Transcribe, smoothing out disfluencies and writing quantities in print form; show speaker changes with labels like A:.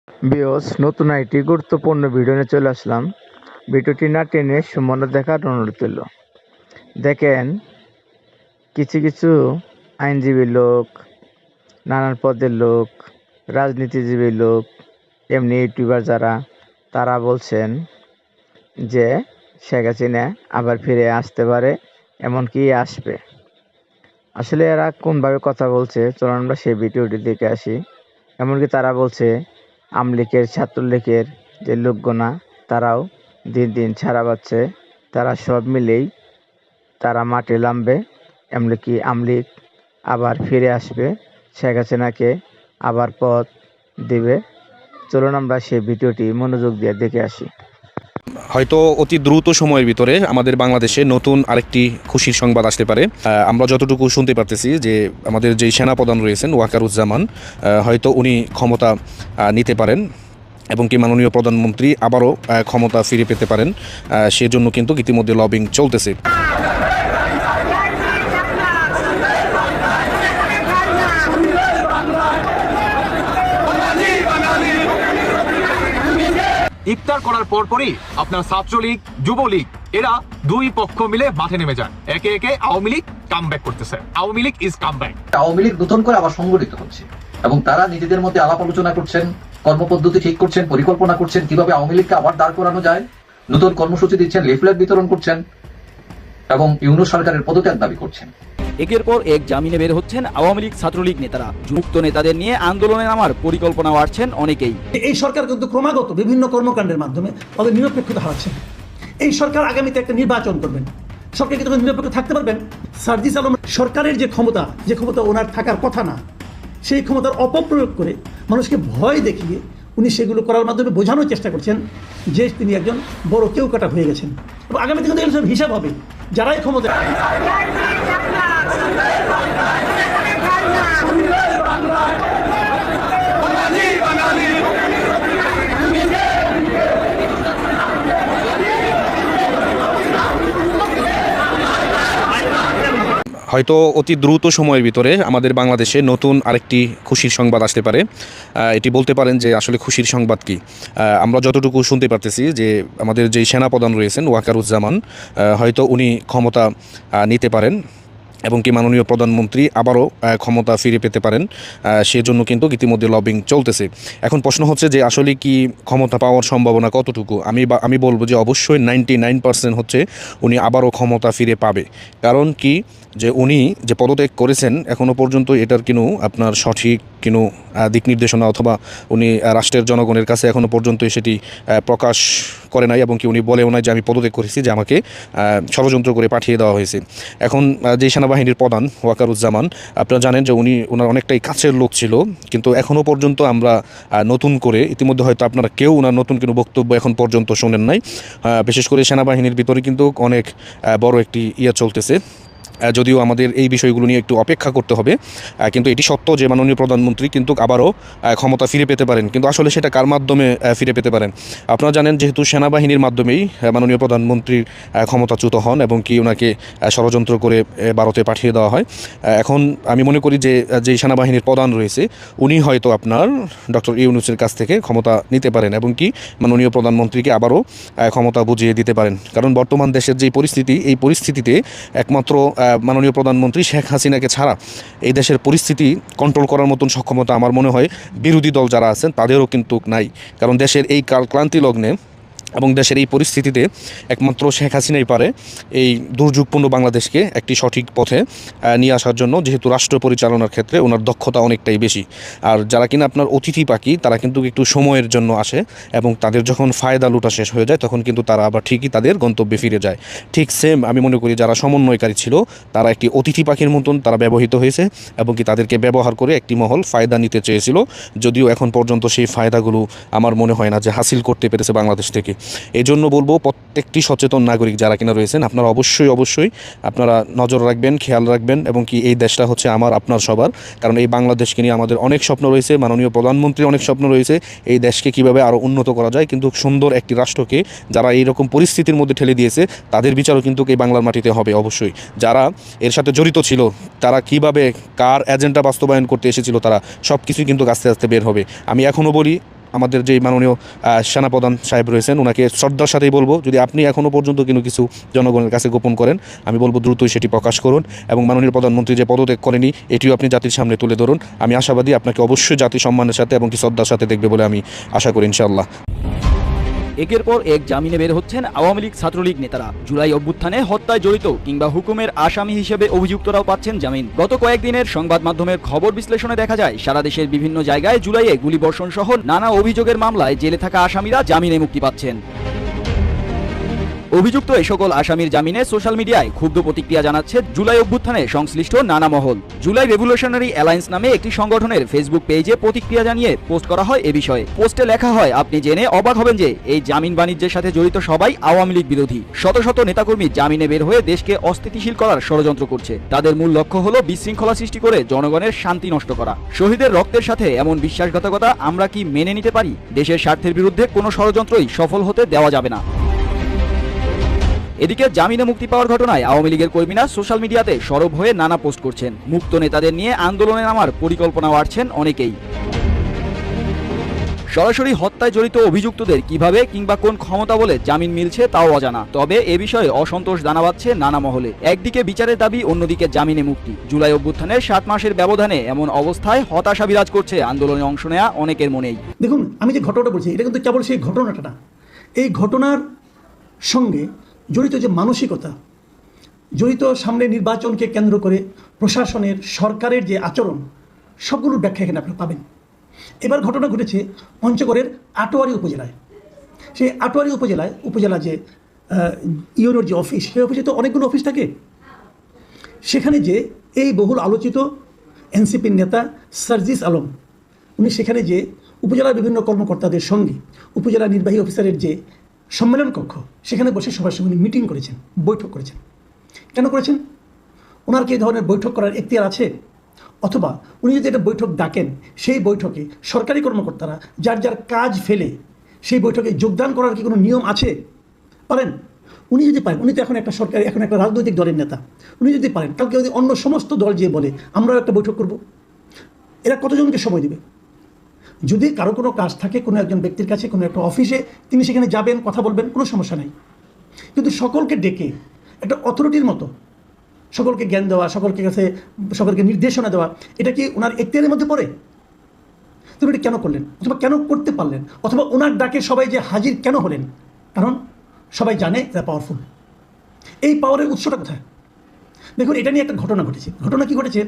A: Viewers, নতুন একটি গুরুত্বপূর্ণ ভিডিও নিয়ে চলে আসলাম। ভিডিওটি না টেনে সম্পূর্ণ দেখার অনুরোধ রইল। দেখেন, কিছু কিছু আইনজীবী লোক, নানান পদের লোক, রাজনীতিজীবী লোক, এমনি ইউটিউবার যারা, তারা বলছেন যে শেখ হাসিনা আবার ফিরে আসতে পারে, এমনকি আসবে। আসলে এরা কোনভাবে কথা বলছে, চলুন আমরা সেই ভিডিওটি দেখে আসি। এমনকি তারা বলছে আওয়ামী লীগের, ছাত্রলীগের যে লোকগুনা, তারাও দিন দিন ছাড়া পাচ্ছে, তারা সব মিলেই তারা মাঠে নামবে, এমনকি আওয়ামী লীগ আবার ফিরে আসবে, শেখ হাসিনাকে আবার পথ দেবে। চলুন আমরা সেই ভিডিওটি মনোযোগ দিয়ে দেখে আসি।
B: হয়তো অতি দ্রুত সময়ের ভিতরে আমাদের বাংলাদেশে নতুন আরেকটি খুশির সংবাদ আসতে পারে। আমরা যতটুকু শুনতে পারতেছি যে আমাদের যেই সেনাপ্রধান রয়েছেন ওয়াকারুজ্জামান, হয়তো উনি ক্ষমতা নিতে পারেন এবং কি মাননীয় প্রধানমন্ত্রী আবারও ক্ষমতা ফিরে পেতে পারেন। সেজন্য কিন্তু ইতিমধ্যে লবিং চলতেছে।
C: ইফতার করার পরপরই আপনার ছাত্রলীগ, যুবলীগ এরা দুই পক্ষ মিলে মাঠে নেমে যান। একে একে আওয়ামী লীগ কামব্যাক করতেছে। Awami League is comeback.
D: আওয়ামী লীগ নতুন করে আবার সংগঠিত হচ্ছে এবং তারা নিজেদের মধ্যে আলাপ আলোচনা করছেন, কর্মপদ্ধতি ঠিক করছেন, পরিকল্পনা করছেন কিভাবে আওয়ামী লীগকে আবার দাঁড় করানো যায়। নতুন কর্মসূচি দিচ্ছেন, লিফলেট বিতরণ করছেন এবং ইউনূস সরকারের পদত্যাগ দাবি করছেন।
E: একের পর এক জামিনে বের হচ্ছেন আওয়ামী লীগ, ছাত্রলীগ নেতারা। যুক্ত নেতাদের নিয়ে আন্দোলনে নামার পরিকল্পনা আছেন অনেকেই।
F: এই সরকার কিন্তু ক্রমাগত বিভিন্ন কর্মকাণ্ডের মাধ্যমে তাদের নিরপেক্ষতা হারাচ্ছে। এই সরকার আগামীতে একটা নির্বাচন করবেন, সরকার কি তখন নিরপেক্ষ থাকতে পারবেন? সার্জিস আলম সরকারের যে ক্ষমতা ওনার থাকার কথা না, সেই ক্ষমতার অপপ্রয়োগ করে মানুষকে ভয় দেখিয়ে উনি সেগুলো করার মাধ্যমে বোঝানোর চেষ্টা করছেন যে তিনি একজন বড় কেউ কাটা হয়ে গেছেন। এবং আগামীতে কিন্তু এগুলো সব হিসাব হবে যারাই ক্ষমতা।
B: হয়তো অতি দ্রুত সময়ের ভিতরে আমাদের বাংলাদেশে নতুন আরেকটি খুশির সংবাদ আসতে পারে। এটি বলতে পারেন যে আসলে খুশির সংবাদ কি। আমরা যতটুকু শুনতে পারতেছি যে আমাদের যেই সেনাপ্রধান রয়েছেন ওয়াকারুজ্জামান, হয়তো উনি ক্ষমতা নিতে পারেন এবং কি মাননীয় প্রধানমন্ত্রী আবারও ক্ষমতা ফিরে পেতে পারেন। সেজন্য কিন্তু ইতিমধ্যে লবিং চলতেছে। এখন প্রশ্ন হচ্ছে যে আসলে কি ক্ষমতা পাওয়ার সম্ভাবনা কতটুকু। আমি বলবো যে অবশ্যই 99% হচ্ছে উনি আবারও ক্ষমতা ফিরে পাবে। কারণ কি, যে উনি যে পদত্যাগ করেছেন এখনও পর্যন্ত এটার আপনার সঠিক দিক নির্দেশনা অথবা উনি রাষ্ট্রের জনগণের কাছে এখনও পর্যন্ত সেটি প্রকাশ করে নাই এবং কি উনি বলেও নাই যে আমি পদত্যাগ করেছি, যে আমাকে ষড়যন্ত্র করে পাঠিয়ে দেওয়া হয়েছে। এখন যে সেনাবাহিনীর প্রধান ওয়াকারুজ্জামান, আপনারা জানেন যে ওনার অনেকটাই কাছের লোক ছিল, কিন্তু এখনও পর্যন্ত আমরা নতুন করে ইতিমধ্যে হয়তো আপনারা কেউ ওনার নতুন বক্তব্য এখন পর্যন্ত শোনেন নাই। বিশেষ করে সেনাবাহিনীর ভিতরে কিন্তু অনেক বড় একটি চলতেছে। যদিও আমাদের এই বিষয়গুলো নিয়ে একটু অপেক্ষা করতে হবে, কিন্তু এটি সত্য যে মাননীয় প্রধানমন্ত্রী কিন্তু আবারও ক্ষমতা ফিরে পেতে পারেন। কিন্তু আসলে সেটা কার মাধ্যমে ফিরে পেতে পারেন? আপনারা জানেন যেহেতু সেনাবাহিনীর মাধ্যমেই মাননীয় প্রধানমন্ত্রীর ক্ষমতাচ্যুত হন এবং কি ওনাকে ষড়যন্ত্র করে ভারতে পাঠিয়ে দেওয়া হয়। এখন আমি মনে করি যে যেই সেনাবাহিনীর প্রধান রয়েছে উনি হয়তো আপনার ডক্টর ইউনূসের কাছ থেকে ক্ষমতা নিতে পারেন এবং কি মাননীয় প্রধানমন্ত্রীকে আবারও ক্ষমতা বুঝিয়ে দিতে পারেন। কারণ বর্তমান দেশের যেই পরিস্থিতি, এই পরিস্থিতিতে একমাত্র মাননীয় প্রধানমন্ত্রী শেখ হাসিনাকে ছাড়া এই দেশের পরিস্থিতি কন্ট্রোল করার মতন সক্ষমতা আমার মনে হয় বিরোধী দল যারা আছেন তাদেরও কিন্তু নাই। কারণ দেশের এই ক্লান্তি লগ্নে এবং দেশের এই পরিস্থিতিতে একমাত্র শেখ হাসিনাই পারে এই দুর্যোগপূর্ণ বাংলাদেশকে একটি সঠিক পথে নিয়ে আসার জন্য, যেহেতু রাষ্ট্র পরিচালনার ক্ষেত্রে ওনার দক্ষতা অনেকটাই বেশি। আর যারা আপনার অতিথি পাখি, তারা কিন্তু একটু সময়ের জন্য আসে এবং তাদের যখন ফায়দা লুটা শেষ হয়ে যায় তখন কিন্তু তারা আবার ঠিকই তাদের গন্তব্যে ফিরে যায়। ঠিক সেম আমি মনে করি যারা সমন্বয়কারী ছিল তারা একটি অতিথি পাখির মতন তারা ব্যবহৃত হয়েছে এবং কি তাদেরকে ব্যবহার করে একটি মহল ফায়দা নিতে চেয়েছিল, যদিও এখন পর্যন্ত সেই ফায়দাগুলো আমার মনে হয় না যে হাসিল করতে পেরেছে বাংলাদেশ থেকে। এই জন্য বলবো প্রত্যেকটি সচেতন নাগরিক যারা রয়েছেন আপনারা অবশ্যই আপনারা নজর রাখবেন, খেয়াল রাখবেন এবং কি এই দেশটা হচ্ছে আমার আপনার সবার। কারণ এই বাংলাদেশকে নিয়ে আমাদের অনেক স্বপ্ন রয়েছে, মাননীয় প্রধানমন্ত্রীর অনেক স্বপ্ন রয়েছে এই দেশকে কিভাবে আরও উন্নত করা যায়। কিন্তু সুন্দর একটি রাষ্ট্রকে যারা এইরকম পরিস্থিতির মধ্যে ঠেলে দিয়েছে তাদের বিচারও কিন্তু এই বাংলার মাটিতে হবে। অবশ্যই যারা এর সাথে জড়িত ছিল, তারা কিভাবে কার এজেন্ডা বাস্তবায়ন করতে এসেছিল, তারা সব কিছুই কিন্তু আস্তে আস্তে বের হবে। আমি এখনও বলি আমাদের যেই মাননীয় সেনাপ্রধান সাহেব রয়েছেন ওনাকে শ্রদ্ধার সাথেই বলবো, যদি আপনি এখনও পর্যন্ত কিছু জনগণের কাছে গোপন করেন, আমি বলবো দ্রুতই সেটি প্রকাশ করুন এবং মাননীয় প্রধানমন্ত্রী যে পদত্যাগ করেনি এটিও আপনি জাতির সামনে তুলে ধরুন। আমি আশাবাদী আপনাকে অবশ্যই জাতি সম্মানের সাথে এবং কি শ্রদ্ধার সাথে দেখবে বলে আমি আশা করি ইনশাআল্লাহ।
E: একের পর এক জামিনে বের হচ্ছেন আওয়ামী লীগ ছাত্রলীগ নেতারা। জুলাই অভ্যুত্থানে হত্যায় জড়িত কিংবা হুকুমের আসামি হিসেবে অভিযুক্তরাও পাচ্ছেন জামিন। গত কয়েকদিনের সংবাদ মাধ্যমের খবর বিশ্লেষণে দেখা যায় সারা দেশের বিভিন্ন জায়গায় জুলাইয়ে গুলিবর্ষণ সহ নানা অভিযোগের মামলায় জেলে থাকা আসামিরা জামিনে মুক্তি পাচ্ছেন। অভিযুক্ত এই সকল আসামির জামিনে সোশ্যাল মিডিয়ায় ক্ষুব্ধ প্রতিক্রিয়া জানাচ্ছে জুলাই অভ্যুত্থানে সংশ্লিষ্ট নানা মহল। জুলাই রেভলিউশনারি অ্যালায়েন্স নামে একটি সংগঠনের ফেসবুক পেজে প্রতিক্রিয়া জানিয়ে পোস্ট করা হয় এ বিষয়ে। পোস্টে লেখা হয়, আপনি জেনে অবাক হবেন যে এই জামিন বাণিজ্যের সাথে জড়িত সবাই আওয়ামী লীগ বিরোধী। শত শত নেতাকর্মী জামিনে বের হয়ে দেশকে অস্থিতিশীল করার ষড়যন্ত্র করছে। তাদের মূল লক্ষ্য হলো বিশৃঙ্খলা সৃষ্টি করে জনগণের শান্তি নষ্ট করা। শহীদের রক্তের সাথে এমন বিশ্বাসঘাতকতা আমরা কি মেনে নিতে পারি? দেশের স্বার্থের বিরুদ্ধে কোনো ষড়যন্ত্রই সফল হতে দেওয়া যাবে না। এদিকে জামিনে মুক্তি পাওয়ার ঘটনায় আওয়ামী লীগের কর্মীরা সোশ্যাল মিডিয়াতে সরব হয়ে নানা পোস্ট করছেন। মুক্ত নেতাদের নিয়ে আন্দোলনে নামার পরিকল্পনা আছেন অনেকেই। সরাসরি হত্যায় জড়িত অভিযুক্তদের কিভাবে কিংবা কোন ক্ষমতা বলে জামিন মিলছে তাও অজানা। তবে এ বিষয়ে অসন্তোষ দানা বাঁধছে নানা মহলে। একদিকে বিচারের দাবি, অন্যদিকে জামিনে মুক্তি। জুলাই অভ্যুত্থানের 7 মাসের ব্যবধানে এমন অবস্থায় হতাশা বিরাজ করছে আন্দোলনে অংশ নেওয়া অনেকের মনেই।
F: দেখুন, আমি যে ঘটনাটা বলছি এটা কিন্তু কেবল সেই ঘটনাটা না, এই ঘটনার সঙ্গে জড়িত যে মানসিকতা, জড়িত সামনে নির্বাচনকে কেন্দ্র করে প্রশাসনের সরকারের যে আচরণ, সবগুলোর ব্যাখ্যা এখানে আপনি পাবেন। এবার ঘটনা ঘটেছে পঞ্চগড়ের আটোয়ারি উপজেলায়। সেই আটোয়ারি উপজেলা যে ইউনোর যে অফিস, সেই অফিসে তো অনেকগুলো অফিস থাকে। সেখানে যে এই বহুল আলোচিত এনসিপির নেতা সার্জিস আলম, উনি সেখানে যে উপজেলার বিভিন্ন কর্মকর্তাদের সঙ্গে উপজেলা নির্বাহী অফিসারের যে সম্মেলন কক্ষ, সেখানে বসে সবার সঙ্গে মিটিং করেছেন, বৈঠক করেছেন। কেন করেছেন? ওনার কি এই ধরনের বৈঠক করার এখতিয়ার আছে? অথবা উনি যদি একটা বৈঠক ডাকেন, সেই বৈঠকে সরকারি কর্মকর্তারা যার যার কাজ ফেলে সেই বৈঠকে যোগদান করার কি কোনো নিয়ম আছে? পারেন? উনি যদি পারেন, উনি তো এখন একটা রাজনৈতিক দলের নেতা, উনি যদি পারেন, কালকে যদি অন্য সমস্ত দল যে বলে আমরাও একটা বৈঠক করব, এরা কতজনকে সময় দেবে? যদি কারো কোনো কাজ থাকে কোনো একজন ব্যক্তির কাছে, কোনো একটা অফিসে, তিনি সেখানে যাবেন, কথা বলবেন, কোনো সমস্যা নেই। কিন্তু সকলকে ডেকে একটা অথরিটির মতো সকলকে জ্ঞান দেওয়া, সকলকে নির্দেশনা দেওয়া, এটা কি ওনার এখতিয়ারের মধ্যে পড়ে? তিনি এটা কেন করলেন, অথবা কেন করতে পারলেন? অথবা ওনার ডাকে সবাই যে হাজির কেন হলেন? কারণ সবাই জানে এরা পাওয়ারফুল। এই পাওয়ারের উৎসটা কোথায়? দেখুন, এটা নিয়ে একটা ঘটনা ঘটেছে। ঘটনা কি ঘটেছে?